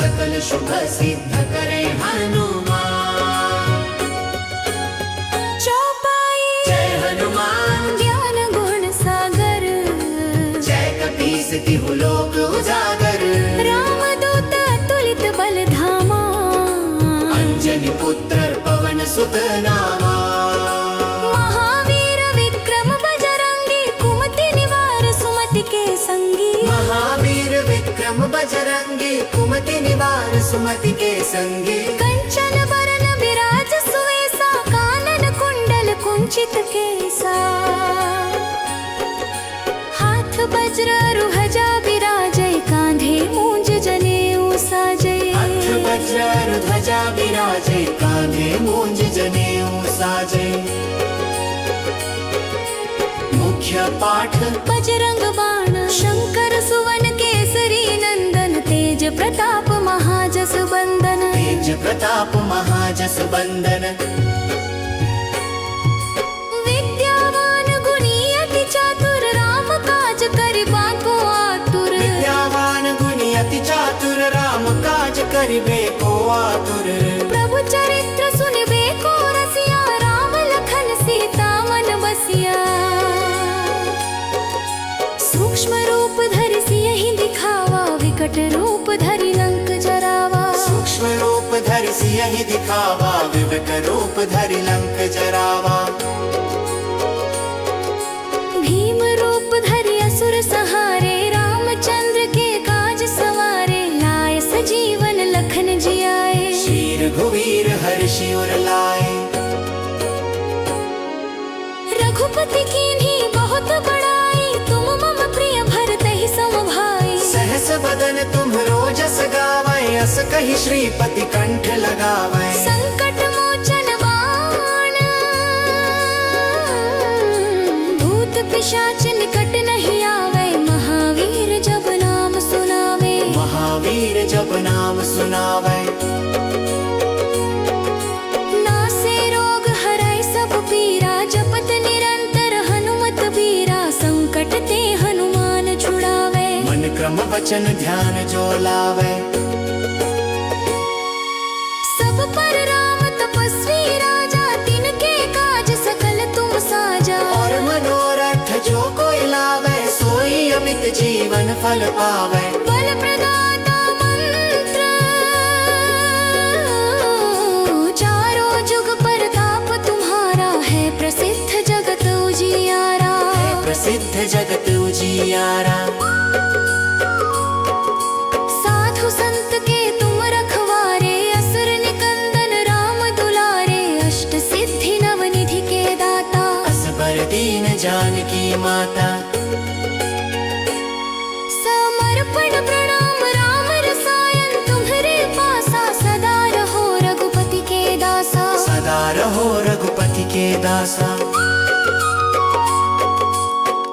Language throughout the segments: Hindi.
सकल शुभ सिद्ध करे हनुमान। चौपाई जय हनुमान ज्ञान गुण सागर, जय कपीस तिहु लोक उजागर। रामदूत अतुलित बल धामा, अंजनी पुत्र पवन सुत नामा। महावीर विक्रम बजरंगी, कुमति निवार सुमति के संगी। महावीर विक्रम बजरंगी, कुमति निवार सुमति के संगी। कंचन बरन विराज सुवेसा, कानन कुंडल कुंचित केसा। हाथ वज्र रुहजा विराजय, कांधे मूंज जनेऊ साजय। हाथ वज्र ध्वजा विराजे, कांधे मूंज जनेऊ साजे। मुख्य पाठ बजरंग बाण, शंकर सुवन केसरी नंदन। तेज प्रताप महाजस बंदन, तेज प्रताप महाजस बंदन। विद्यावान गुणी अति चातुर, राम काज करिबा को आतुर। विद्यावान गुणी अति चातुर, राम काज करिबे को आतुर। प्रभु चरित्र सुनिबे को रसिया, राम लखन सीता मन बसिया। सूक्ष्म रूप धरि सियहि दिखावा, विकट रूप धरि लंक जरावा। सूक्ष्म रूप धरि सियहि दिखावा, विकट रूप धरि लंक जरावा। भीम रूप धरि असुर सहारे, रामचंद्र के काज सवारे। लाय सजीवन लखन जियाए, शीर घुवीर हर्षि उर लाए। रघुपति कीन्ही बहुत बड़ाई, तुम मम प्रिय भरतहि सम भाई। सहस बदन तुम्हरो जस गावै, अस कहि श्रीपति कंठ लगावै। संकट मोचन बाण, भूत पिशाच निकट नहीं आवे। महावीर जब नाम सुनावे, महावीर जब नाम सुनावै। नासे रोग हरै सब पीरा, जपत निरंतर हनुमत बीरा। संकट ते हनुमान छुड़ावे, मन क्रम वचन ध्यान जो लावै। सब पर राम तपस्वी राजा, तिनके काज सकल तुम साजा। और मनोरथ जो कोई लावै, सोई अमित जीवन फल पावै। बल प्रदाता मंत्र, चारों जुग परताप तुम्हारा। है प्रसिद्ध जगत उजियारा, प्रसिद्ध जगत उजियारा। साधु संत के तुम रखवारे, असुर निकंदन राम दुलारे। अष्ट सिद्धि नवनिधि के दाता, असबर दीन जानकी माता। समर्पण प्रणाम राम रसायन, तुम्हरे पासा सदा रहो रघुपति के दासा। सदा रहो रघुपति के दासा।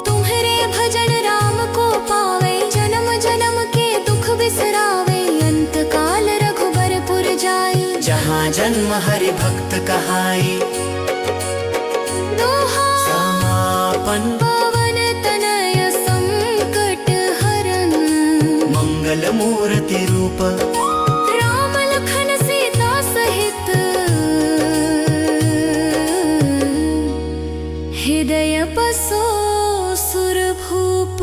तुम्हरे भजन राम को पावे, जन्म जन्म के दुख बिसरावे। अंत काल रघुबरपुर जाई, जहाँ जन्म हरि भक्त कहाई। दोहा समापन पवन तनय संकट हरन। मंगल मूर्ति रूप, राम लखन सीता सहित, हृदय बसो सुर भूप।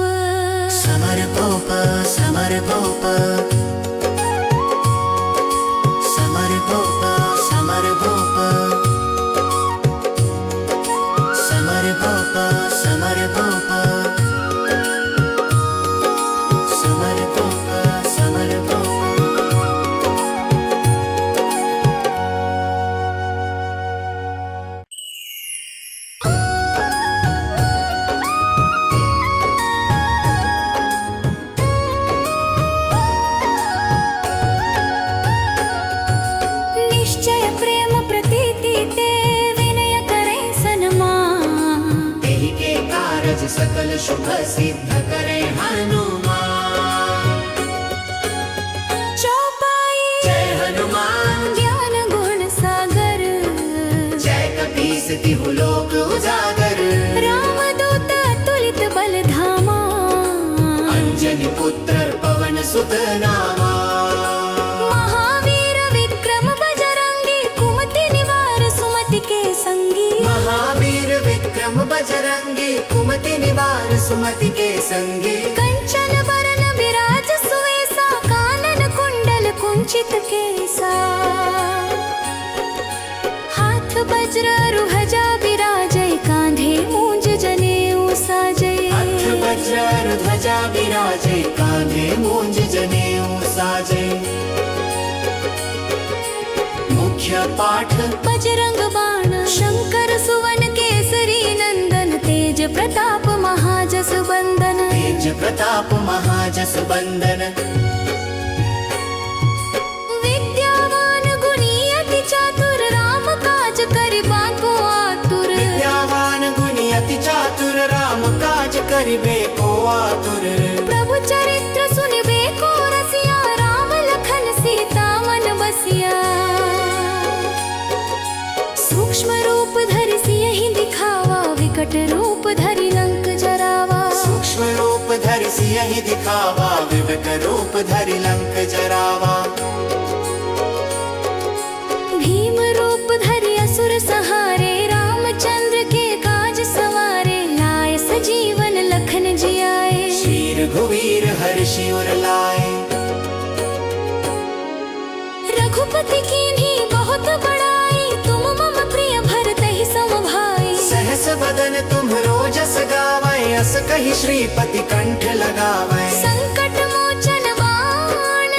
समर भूप समर भूप। समर भूप समर भूप। समर भूप समर भूप। समर भूप समर भूप। निश्चय प्रेम प्रतीति ते, विनय करे सन्मान। तेहि के कारज सकल शुभ सिद्ध करे हनुमान। चौपाई जय हनुमान ज्ञान गुण सागर, जय कपीस तिहु लोक उजागर। रामदूत अतुलित बल धामा, अंजनी पुत्र पवन सुत नामा। सुमति के संगी कंचन बरन विराज सुवेसा कानन कुंडल कुंचित केसा हाथ वज्र रुहजा विराजय कांधे मूंज जनेऊ साजय हाथ वज्र ध्वजा विराजे कांधे मूंज जनेऊ साजे मुख्य पाठ बजरंग बाण शंकर सुवन केसरी नंदन तेज प्रताप महाजस बंदन तेज प्रताप महाजस बंदन विद्यावान गुणी अति चातुर राम काज करिबा को आतुर विद्यावान गुणी अति चातुर राम काज करिबे को आतुर प्रभु चरित्र सुनिबे को रसिया राम लखन सीता मन बसिया सूक्ष्म रूप धरि सियहि दिखावा विकट रूप धरि लंक जरावा सूक्ष्म रूप धरि सियहि दिखावा विकट रूप धरि लंक जरावा भीम रूप धरि असुर सहारे रामचंद्र के काज सवारे लाए सजीवन लखन जियाए शीर घुवीर हर्षि उर लाए रघुपति कीन्ही बहुत बड़ाई तुम मम प्रिय भरतहि सम भाई सहस बदन तुम्हरो जस गावै अस कहि श्रीपति कंठ लगावै संकट मोचन बाण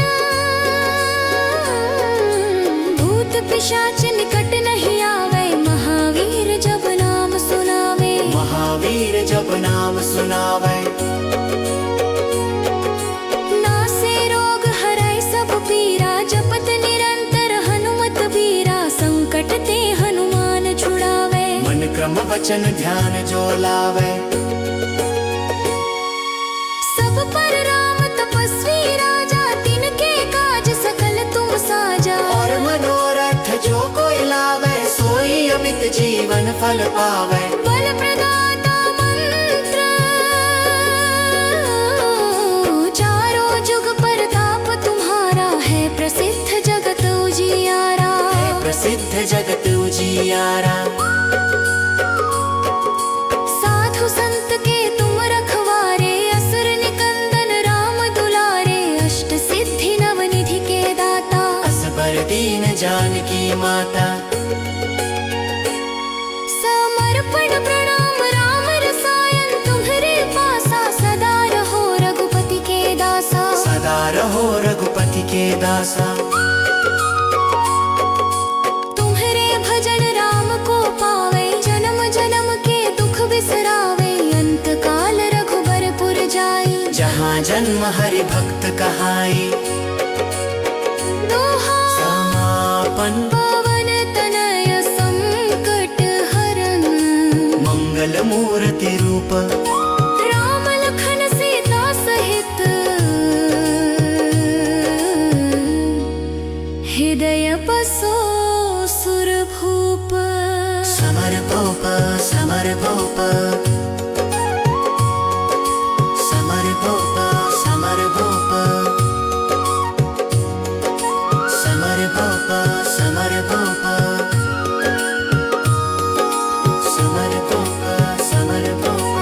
भूत पिशाच निकट नहीं आवे महावीर जब नाम सुनावे महावीर जब नाम सुनावै नासे रोग हरै सब पीरा जपत निरंतर हनुमत बीरा संकट ते हनुमान छुड़ावे मन क्रम वचन ध्यान जो लावै सब पर राम तपस्वी राजा तिनके काज सकल तुम साजा और मनोरथ जो कोई लावै सोई अमित जीवन फल पावै बल प्रदाता मंत्र चारों जुग परताप तुम्हारा है प्रसिद्ध जगत उजियारा प्रसिद्ध जगत उजियारा साधु संत के तुम रखवारे असुर निकंदन राम दुलारे अष्ट सिद्धि नवनिधि के दाता असबर दीन जानकी माता समर्पण प्रणाम राम रसायन तुम्हरे पासा सदा रहो रघुपति के दासा सदा रहो रघुपति के दासा तुम्हरे भजन राम को पावे जन्म जन्म के दुख बिसरावे अंत काल रघुबरपुर जाई जहाँ जन्म हरि भक्त कहाई दोहा समापन पवन तनय संकट हरन मंगल मूर्ति रूप राम लखन सीता सहित हृदय बसो सुर भूप समर भूप समर भूप समर भूप समर भूप समर भूप समर भूप समर भूप समर भूप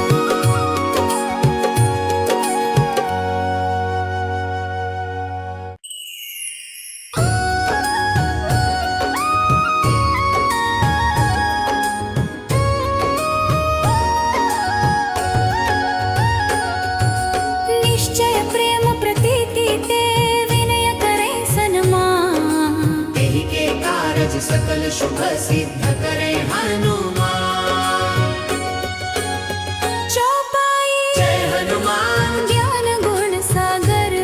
निश्चय प्रेम प्रतीति ते विनय करे सन्मान एहि के कारज सकल शुभ सिद्ध करे हनुमान चौपाई जय हनुमान ज्ञान गुण सागर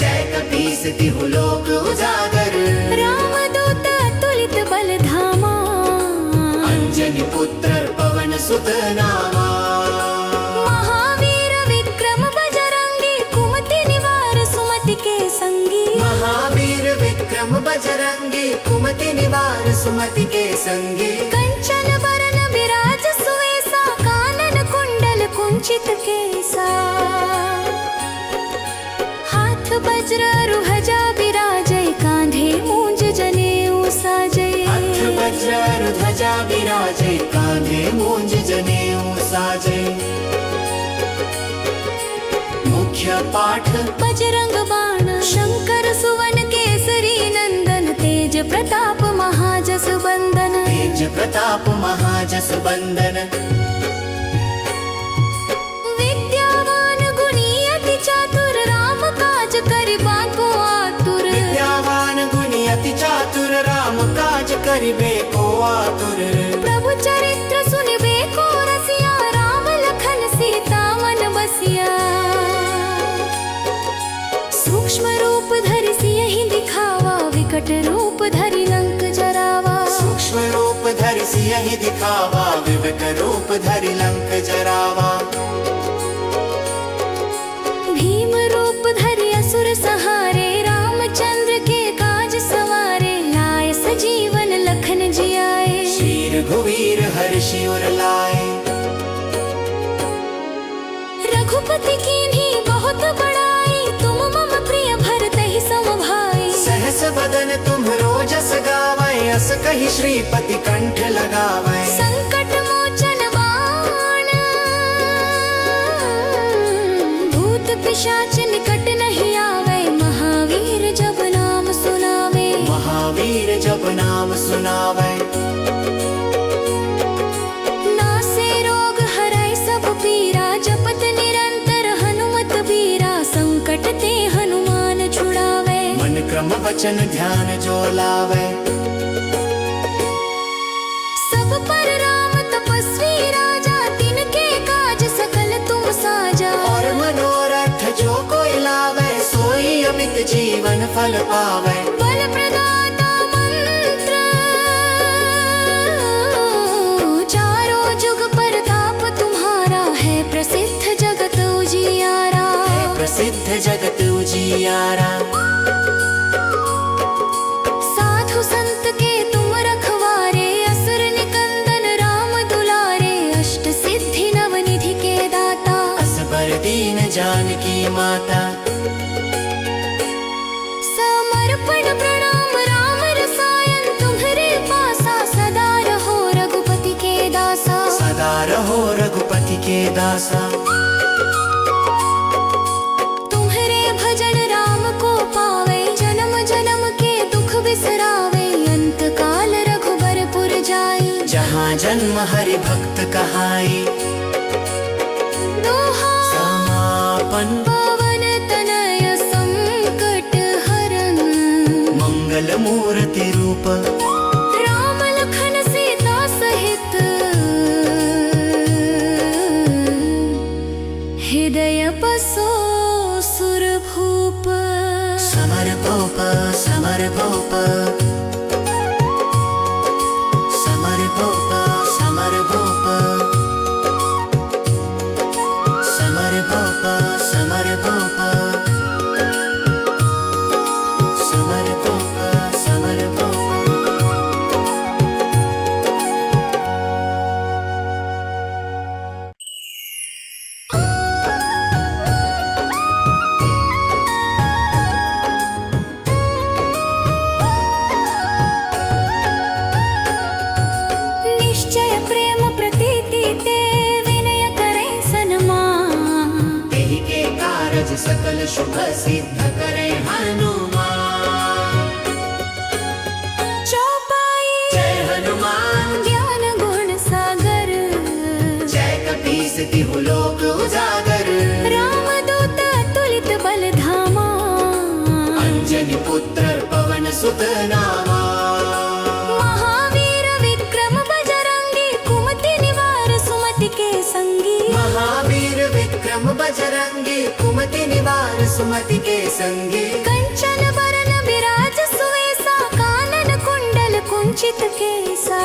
जय कपीस तिहु लोक उजागर राम दूत अतुलित बल धामा अंजनी पुत्र पवन सुत नामा महावीर विक्रम बजरंगी कुमति निवार सुमति के संगी महावीर विक्रम बजरंगी कुमति निवार सुमति के संगी कंचन बरन विराज सुवेसा कानन कुंडल कुंचित केसा हाथ वज्र रुहजा विराजय कांधे मूंज जनेऊ साजय हाथ वज्र ध्वजा विराजे कांधे मूंज जनेऊ साजे मुख्य पाठ बजरंग बाण शंकर सुवन केसरी नंदन तेज प्रताप महाजस बंदन तेज प्रताप महाजस बंदन विद्यावान गुणी अति चातुर राम काज करिबा को आतुर विद्यावान गुणी अति चातुर राम काज करिबे को आतुर प्रभु चरित्र सुनिबे को रसिया राम लखन सीता मन बसिया सूक्ष्म रूप धरि सियहि दिखावा विकट रूप धरि लंक जरावा सूक्ष्म रूप धरि सियहि दिखावा विकट रूप धरि लंक जरावा भीम रूप धरि असुर सहारे रामचंद्र के काज सवारे लाए सजीवन लखन जियाए श्री रघुवीर हर्षि उर लाए रघुपति कीन्ही बहुत बड़ाई तुम मम प्रिय भरतहि सम भाई सहस बदन तुम्हरो जस गावै अस कहि श्रीपति कंठ लगावै संकट मोचन बाण भूत पिशाच निकट नहीं आवे महावीर जब नाम सुनावे महावीर जब नाम सुनावै नासे रोग हरै सब पीरा जपत निरंतर हनुमत बीरा संकट ते हनुमान छुड़ावे मन क्रम वचन ध्यान जो लावै सब पर राम तपस्वी राजा तिनके काज सकल तुम साजा और मनोरथ जो कोई लावै सोई अमित जीवन फल पावै बल प्रदाता मंत्र चारों जुग परताप तुम्हारा है प्रसिद्ध जगत उजियारा प्रसिद्ध जगत उजियारा साधु संत के तुम रखवारे असुर निकंदन राम दुलारे अष्ट सिद्धि नवनिधि के दाता असबर दीन जानकी माता समर्पण प्रणाम राम रसायन तुम्हरे पासा सदा रहो रघुपति के दासा सदा रहो रघुपति के दासा तुम्हरे भजन राम को पावे जन्म जन्म के दुख बिसरावे अंत काल रघुबरपुर जाई जहाँ जन्म हरि भक्त कहाई दोहा समापन पवन तनय संकट हरन मंगल मूर्ति रूप राम लखन सीता सहित हृदय बसो सुर भूप समर भूप समर भूप समर भूप समर भूप समर भूप समर भूप समर भूप समर भूप निश्चय प्रेम प्रतीति ते विनय करे सन्मान तेहि के कारज सकल शुभ सिद्ध करे हनुमान चौपाई जय हनुमान ज्ञान गुण सागर जय कपीस तिहु लोक उजागर राम दूत तुलित बल धामा अंजनी पुत्र पवन सुत नामा महावीर विक्रम बजरंगी कुमति निवार सुमति के संगी महावीर विक्रम बजरंगी कुमति निवार सुमति के संगी कंचन बरन विराज सुवेसा कानन कुंडल कुंचित केसा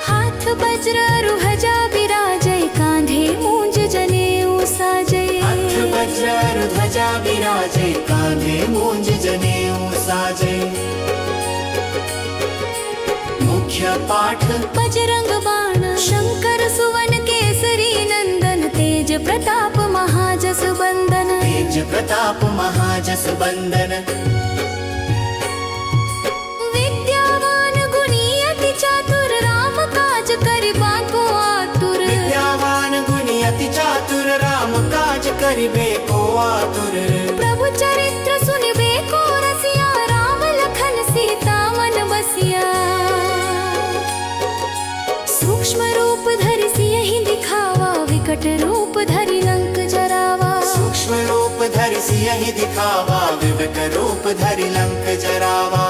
हाथ वज्र रुहजा विराजय कांधे मूंज जनेऊ साजय हथ वज्र ध्वजा विराजे कांधे मूंज जनेऊ साजे मुख्य पाठ बजरंग बाण शंकर सुवन केसरी नंदन तेज प्रताप महाजस बंदन तेज प्रताप महाजस बंदन विद्यावान गुणी अति चातुर राम काज करिबा को आतुर विद्यावान गुणी अति चातुर राम का करिबे को आतुर। प्रभु चरित्र सुनिबे को रसिया राम लखन सीता मन बसिया। सूक्ष्म रूप धरि सियहि दिखावा विकट रूप धरि लंक जरावा। सूक्ष्म रूप धरि सियहि दिखावा विकट रूप धरि लंक जरावा।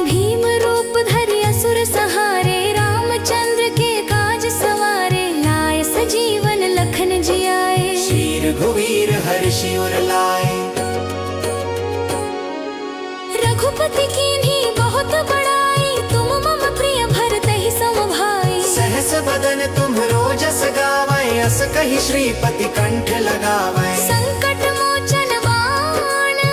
भीम रूप धरि असुर सहारे रामचंद्र के काज सवारे। लाय सजीवन लखन जियाए शीर घुवीर हर्षि उर लाए। रघुपति कीन्ही बहुत बड़ाई तुम मम प्रिय भरत ही सम भाई। सहस बदन तुम्हरो जस गावै अस कहि श्रीपति कंठ लगावै। संकट मोचन बाण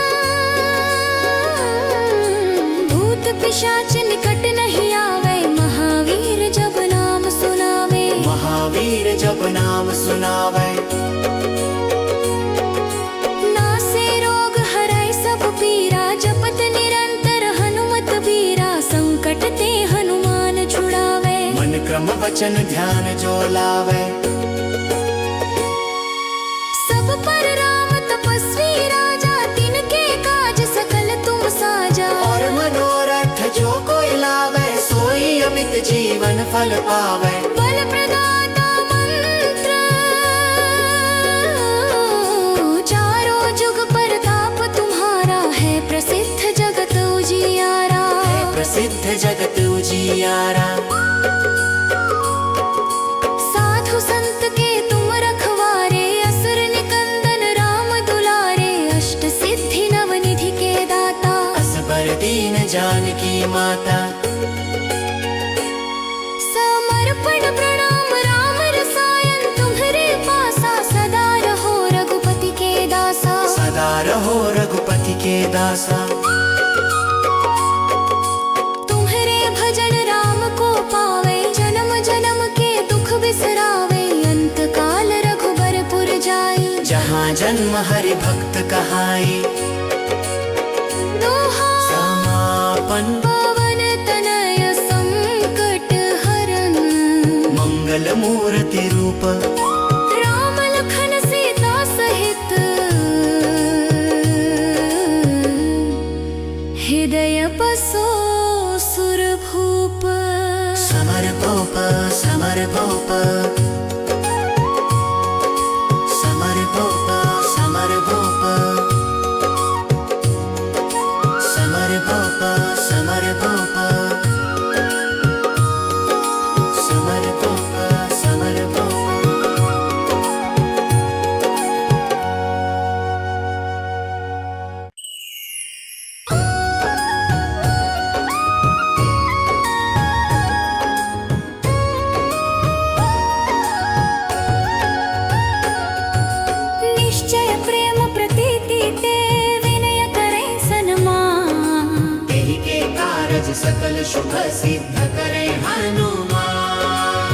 भूत पिशाच निकट नहीं आवे। महावीर जब नाम सुनावे महावीर जब नाम सुनावै। नासे रोग हरै सब पीरा जपत निरंतर हनुमत बीरा। संकट ते हनुमान छुड़ावे मन क्रम वचन ध्यान जो लावै। सब पर राम तपस्वी राजा तिनके काज सकल तुम साजा। और मनोरथ जो कोई लावै सोई अमित जीवन फल पावै। बल प्रदाता मंत्र चारों जुग परताप तुम्हारा है। प्रसिद्ध जगत उजियारा प्रसिद्ध जगत उजियारा। साधु संत के तुम रखवारे असुर निकंदन राम दुलारे। अष्ट सिद्धि नवनिधि के दाता असबर दीन जानकी माता। समर्पण प्रणाम राम रसायन तुम्हरे पासा। सदा रहो रघुपति के दासा सदा रहो रघुपति के दासा। तुम्हरे भजन राम को पावे जन्म जन्म के दुख बिसरावे। अंत काल रघुबरपुर जाई जहाँ जन्म हरि भक्त कहाई। दोहा समापन पवन तनय संकट हरन। मंगल मूर्ति रूप राम लखन सीता सहित हृदय बसो सुर भूप। समर भूप समर भूप समर भूप समर भूप समर भूप समर भूप समर भूप समर भूप। निश्चय प्रेम प्रतीति ते विनय करे सन्मान। तेहि के कारज सकल शुभ सिद्ध करे हनुमान।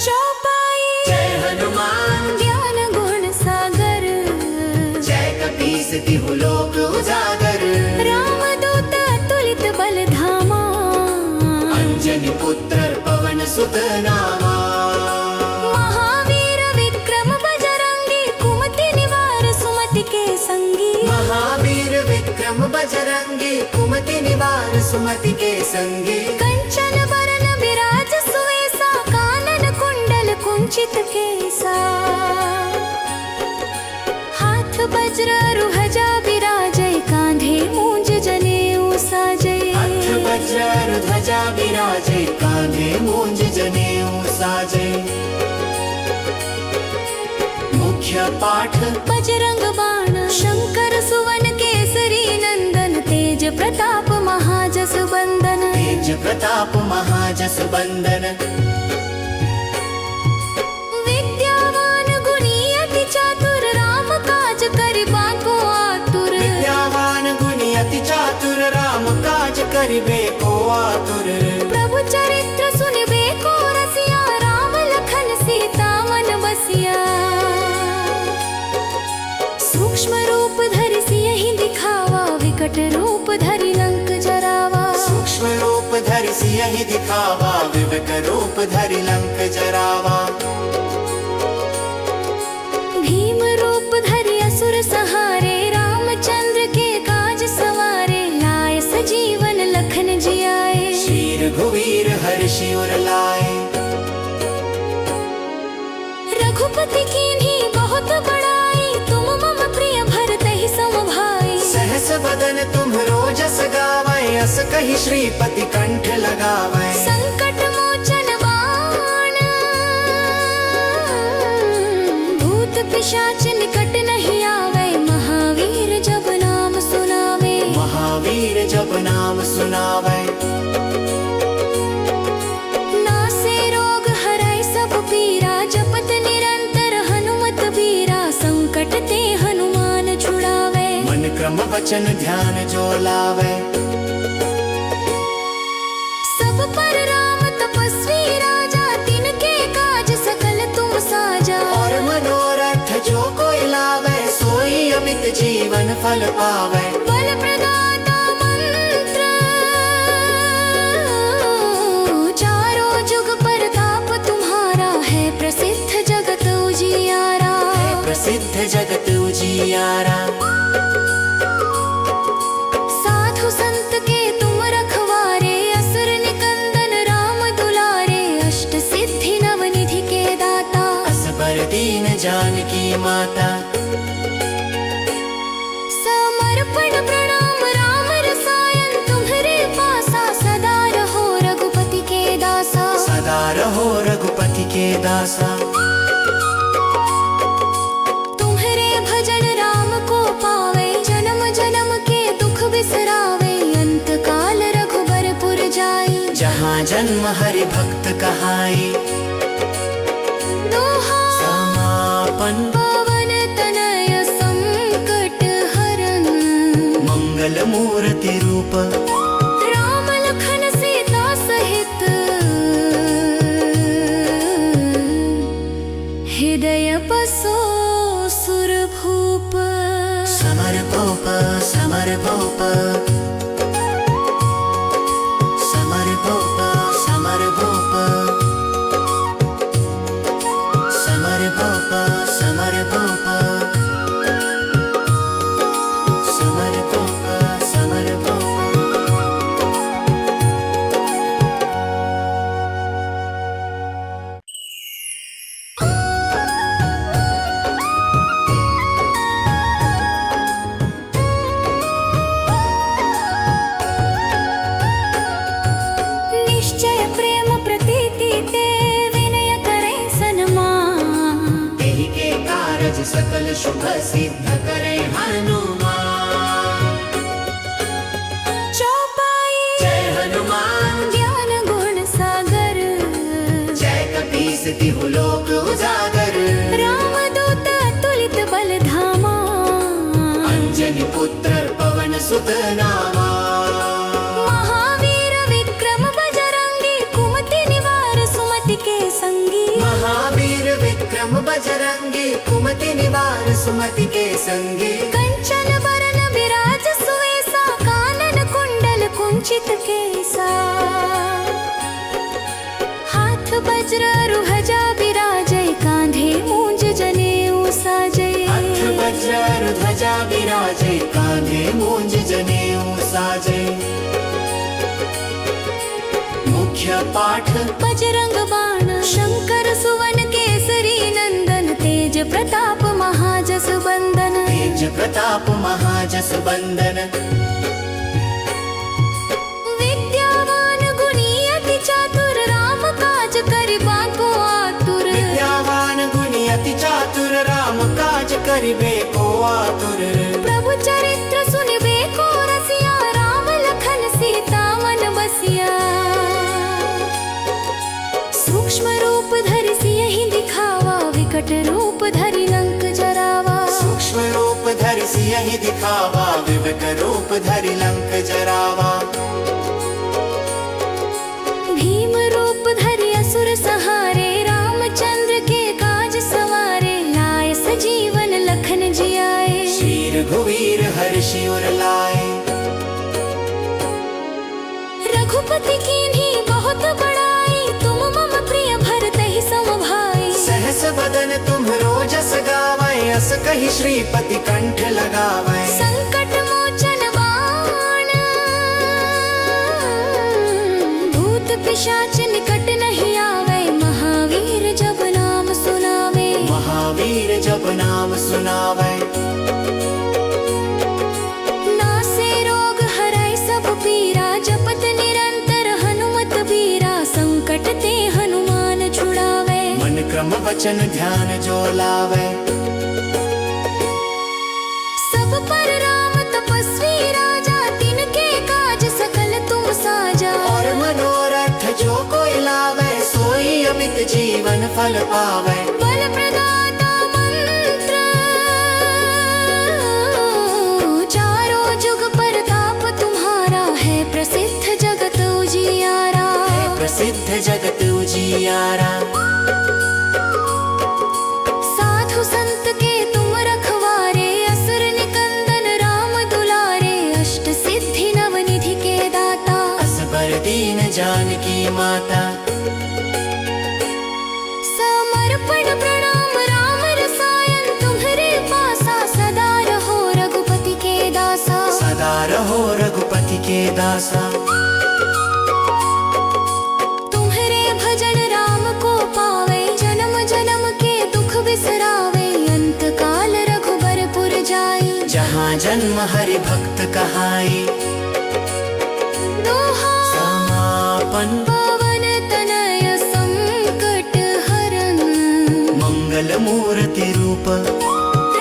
चौपाई जय हनुमान ज्ञान गुण सागर। जय कपीस तिहु लोक उजागर। राम दूत अतुलित बल धामा। अंजनी पुत्र पवन सुत नामा। महावीर विक्रम बजरंगी कुमति निवार सुमति के संगी। महावीर विक्रम बजरंगी कुमति निवार सुमति के संगी। कंचन बरन विराज सुवेसा कानन कुंडल कुंचित केसा। हाथ वज्र रुहजा विराजय कांधे मूंज जनेऊ साजय। हाथ वज्र ध्वजा विराजे कांधे मूंज जनेऊ साजे। मुख्य पाठ बजरंग बाण शंकर सुवन केसरी नंदन। तेज प्रताप महाजस बंदन तेज प्रताप महाजस बंदन। विद्यावान गुणी अति चातुर राम काज करिबा को आतुर। विद्यावान गुणी अति चातुर राम काज करिबे को आतुर। प्रभु चरित्र सुनिबे को रसिया राम लखन सीता मन बसिया। सूक्ष्म रूप धरि सियहि दिखावा विकट रूप धरि लंक जरावा। सूक्ष्म रूप धरि सियहि दिखावा विकट रूप धरि लंक जरावा। रघुपति कीन्ही बहुत बड़ाई, तुम मम प्रिय भरतहि सम भाई। सहस बदन तुम्हरो जस गावै, अस कहि श्रीपति कंठ लगावै। संकट मोचन बाण, भूत पिशाच निकट नहीं आवे, महावीर जब नाम सुनावे। महावीर जब नाम सुनावै। नासे रोग हरै सब पीरा, जपत निरंतर हनुमत बीरा। संकट ते हनुमान छुड़ावे, मन क्रम वचन ध्यान जो लावै। सब पर राम तपस्वी राजा, तिनके काज सकल तुम साजा। और मनोरथ जो कोई लावै, सोई अमित जीवन फल पावै। बल प्रदाता मंत्र, चारों जुग परताप तुम्हारा। है प्रसिद्ध जगत उजियारा, प्रसिद्ध जगत उजियारा। साधु संत के तुम रखवारे, असुर निकंदन राम दुलारे। अष्ट सिद्धि नवनिधि के दाता, असबर दीन जानकी माता। समर्पण प्रणाम राम रसायन, तुम्हरे पासा सदा रहो रघुपति के दासा। सदा रहो रघुपति के दासा। तुम्हरे भजन राम को पावे, जन्म जन्म के दुख बिसरावे। अंत काल रघुबरपुर जाई, जहाँ जन्म हरि भक्त कहाई। दोहा समापन पवन तनय संकट हरन, मंगल मूर्ति रूप। राम लखन सीता सहित, हृदय बसो सुर भूप। समर भूप समर भूप समर भूप समर भूप समर भूप समर भूप समर भूप समर भूप। निश्चय प्रेम प्रतीति ते, विनय करे सन्मान। एहि के कारज सकल शुभ सिद्ध करे हनुमान। चौपाई जय हनुमान ज्ञान गुण सागर, जय कपीस तिहु लोक उजागर। रामदूत अतुलित बल धामा। अंजनी पुत्र पवन सुत नामा। महावीर विक्रम बजरंगी, कुमति निवार सुमति के संगी। महावीर विक्रम बजरंगी, कुमति निवार सुमति के संगी। कंचन बरन विराज सुवेसा, कानन कुंडल कुंचित केसा। हाथ वज्र रुहजा विराजै, कांधे मूंज जनेऊ साजै। हाथ वज्र ध्वजा विराजे, कांधे मूंज जनेऊ साजे। मुख्य पाठ बजरंग बाण, शंकर सुवन केसरी नंदन। तेज प्रताप महाजस बंदन, तेज प्रताप महाजस बंदन। विद्यावान गुणी अति चातुर, राम काज करिबा को आतुर। विद्यावान गुणी अति चातुर, राम काज करिबे को आतुर। प्रभु चरित्र सुनिबे को रसिया, राम लखन सीता मन बसिया। सूक्ष्म रूप धरि सियहि दिखावा, विकट रूप धरि लंक जरावा। सूक्ष्म रूप धरि सियहि दिखावा, विकट रूप धरि लंक जरावा। भीम रूप धरि असुर सहारे, रामचंद्र के काज सवारे। लाय सजीवन लखन जियाए, श्री रघुवीर हर्षि उर लाए। रघुपति कीन्ही बहुत बड़ाई, तुम मम प्रिय भरतहि सम भाई। सहस बदन तुम्हरो जस गावै, अस कहि श्रीपति कंठ लगावै। संकट मोचन बाण, भूत पिशाच निकट नहीं आवे। महावीर जब नाम सुनावे, नाम सुनावे। नासे रोग हराय सब पीरा जपत निरंतर हनुमत बीरा संकट ते हनुमान छुड़ावे। मन क्रम वचन ध्यान जो लावे। सब पर राम तपस्वी राजा तिनके काज सकल तुम साजा। और मनोरथ जो कोई लावे सोई अमित जीवन फल पावे। बल प्रदाता मंत्र चारों जुग परताप तुम्हारा है प्रसिद्ध जगत उजियारा। प्रसिद्ध जगत उजियारा। साधु संत के तुम रखवारे असुर निकंदन राम दुलारे। अष्ट सिद्धि नवनिधि के दाता असबर दीन जानकी माता। समर्पण प्रणाम राम रसायन तुम्हरे पासा। सदा रहो रघुपति के दासा। सदा रहो रघुपति के दासा। तुम्हरे भजन राम को पावे जन्म जन्म के दुख बिसरावे। अंत काल रघुबरपुर जाई जहाँ जन्म हरि भक्त कहाई। दोहा समापन पवन तनय संकट हरन। मंगल मूर्ति रूप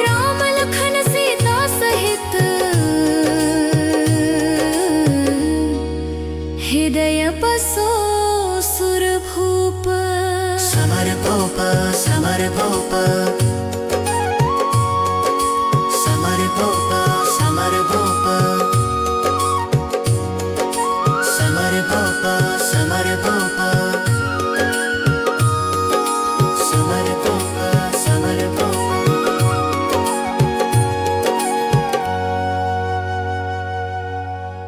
राम लखन सीता सहित हृदय बसो सुर भूप। समर भूप